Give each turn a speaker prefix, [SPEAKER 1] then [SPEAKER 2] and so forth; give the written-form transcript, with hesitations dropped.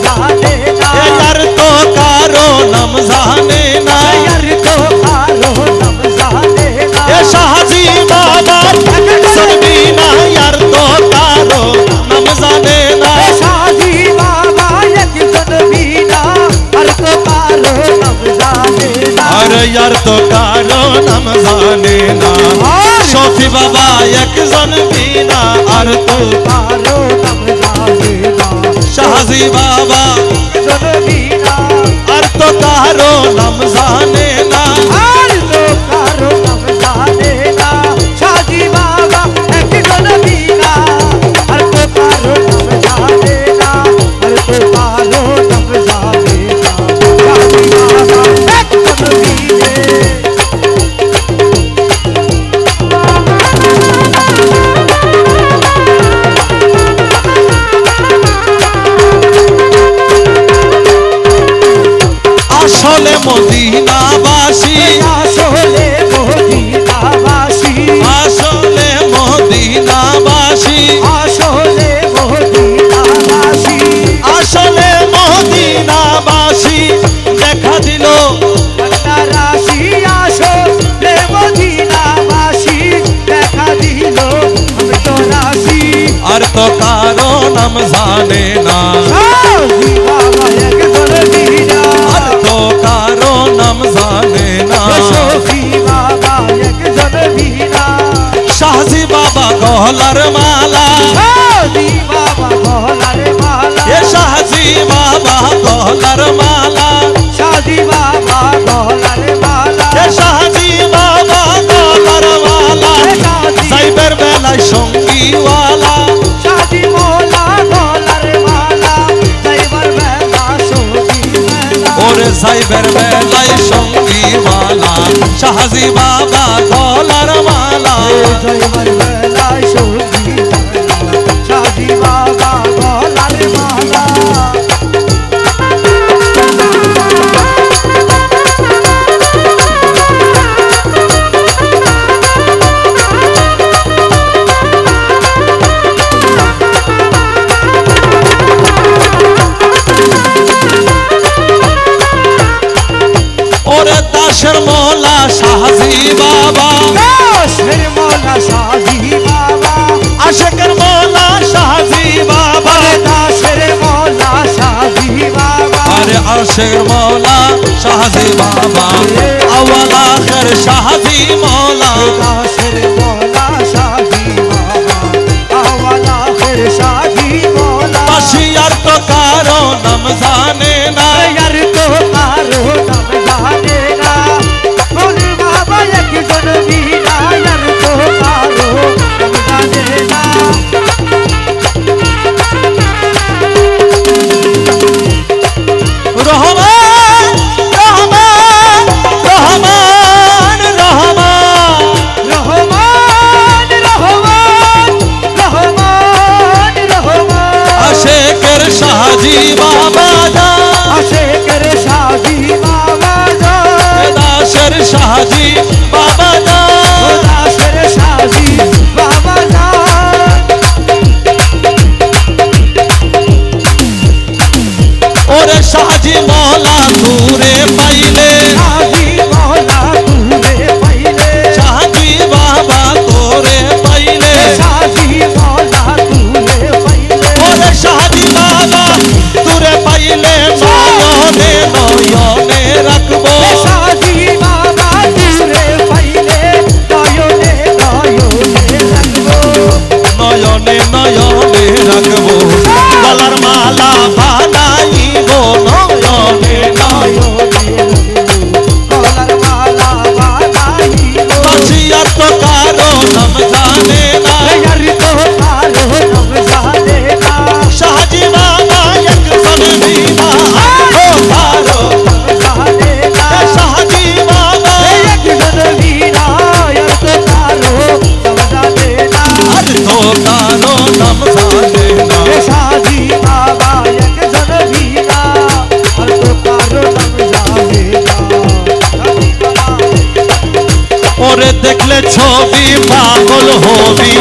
[SPEAKER 1] जाने ना,
[SPEAKER 2] यार तो कारो नाम जाने ना,
[SPEAKER 1] यार तो कारो नाम जाने ना,
[SPEAKER 2] ये शाहजी बाबा सुनबी ना, यार तो कारो नाम जाने ना,
[SPEAKER 1] शाहजी बाबा एक सुनबी ना, हर तो कारो नाम जाने ना,
[SPEAKER 2] अरे यार तो कारो नाम जाने ना, शफी बाबा एक सुनबी ना, और तो
[SPEAKER 1] कारो नाम जाने ना,
[SPEAKER 2] शाहजी बाबा
[SPEAKER 1] सुनबी ना,
[SPEAKER 2] और तो कारो नाम जाने ना,
[SPEAKER 1] हर तो कारो नाम जाने ना, शाहजी बाबा एक सुनबी ना, हर तो कारो नाम जाने ना, हर तो कारो नाम जाने ना, शाहजी बाबा एक सुनबी ने।
[SPEAKER 2] আসলে মদিনাবাসী,
[SPEAKER 1] আসলে মদিনাবাসী,
[SPEAKER 2] আসলে মদিনাবাসী,
[SPEAKER 1] আসলে মদিনাবাসী,
[SPEAKER 2] আসলে মদিনাবাসী দেখা দিল
[SPEAKER 1] রাশি আসলে মদিনাবাসী দেখা দিল আমি তো রাশি।
[SPEAKER 2] আর তো কারো নাম জানে না,
[SPEAKER 1] শাহজি বাবা একজন বীরা,
[SPEAKER 2] আর তো কারো নাম জানে না,
[SPEAKER 1] শফি বাবা একজন বীরা,
[SPEAKER 2] শাহজি বাবা গলার মালা,
[SPEAKER 1] শাহজি বাবা গলার মালা,
[SPEAKER 2] এ শাহজি বাবা গলার মালা,
[SPEAKER 1] শাহজি বাবা গলার মালা,
[SPEAKER 2] এ শাহজি বাবা গলার মালা, সাইবের বেলায় সঙ্গীওয়ালা,
[SPEAKER 1] শাহজি মোলা গলার মালা, যাইবার বেলা সঙ্গী মেলা,
[SPEAKER 2] ওরে সাইবের বেলায় সঙ্গীওয়ালা, শাহজি বাবা গলার মালা,
[SPEAKER 1] যাইবার বেলা সঙ্গী মেলা, শাহজি বাবা গলার মালা।
[SPEAKER 2] ওরে দাসের মোলা শাহজি বাবা,
[SPEAKER 1] দাসের মোলা শাহজি বাবা,
[SPEAKER 2] আশেকের মোলা শাহজি বাবা,
[SPEAKER 1] দাসের মোলা শাহজি বাবা,
[SPEAKER 2] আরে আশেকের মোলা শাহজি বাবা, আওয়াল আখির শাহজি মোলা,
[SPEAKER 1] দাসের মোলা শাহজি বাবা, আওয়াল আখির শাহজি মোলা,
[SPEAKER 2] বাসিয়ার তো কারো নাম জানে না,
[SPEAKER 1] यार तो कारो नाम जाने ना, बोल बाबा एकজন বীরা, यार तो कारो नाम जाने ना,
[SPEAKER 2] রহমান রহমান রহমান রহমান,
[SPEAKER 1] রহমান রহমান রহমান রহমান,
[SPEAKER 2] আশেকের শাহজি বাবা যা,
[SPEAKER 1] আশেকের শাহজি বাবা যা,
[SPEAKER 2] দাসের শাহজি বাবা যা,
[SPEAKER 1] দাসের শাহজি বাবা যা,
[SPEAKER 2] ওরে শাহজি মৌলা দূরে পাইলে,
[SPEAKER 1] শাহজি মৌলা তুরে পাইলে,
[SPEAKER 2] শাহজি বাবা তোরে পাইলে,
[SPEAKER 1] শাহজি মৌলা তুরে পাইলে,
[SPEAKER 2] ওরে শাহজি বাবা দূরে পাইলে, নয়নে নয়নে রাখবো,
[SPEAKER 1] শাহজি বাবা তুরে পাইলে, নয়নে নয়নে রাখবো,
[SPEAKER 2] নয়নে নয়নে রাখবো, গলার মালা বানাইব, নয়নে নয়নে,
[SPEAKER 1] গলার মালা বানাইব,
[SPEAKER 2] বাসিয়ার তো কারো নাম জানে না,
[SPEAKER 1] यार तो कारो नाम जाने ना,
[SPEAKER 2] শাহজি বাবা একজন বিনা, ও কারো
[SPEAKER 1] जाने ना,
[SPEAKER 2] শাহজি বাবা,
[SPEAKER 1] একজন বীরা, यार तो कारो नाम जाने ना,
[SPEAKER 2] আর তো কারো নাম জানে না,
[SPEAKER 1] शाहजी बाबा एकজন বীরা, আর তো কারো নাম জানে না,
[SPEAKER 2] ওরে দেখলে ছবি পাগল হবি,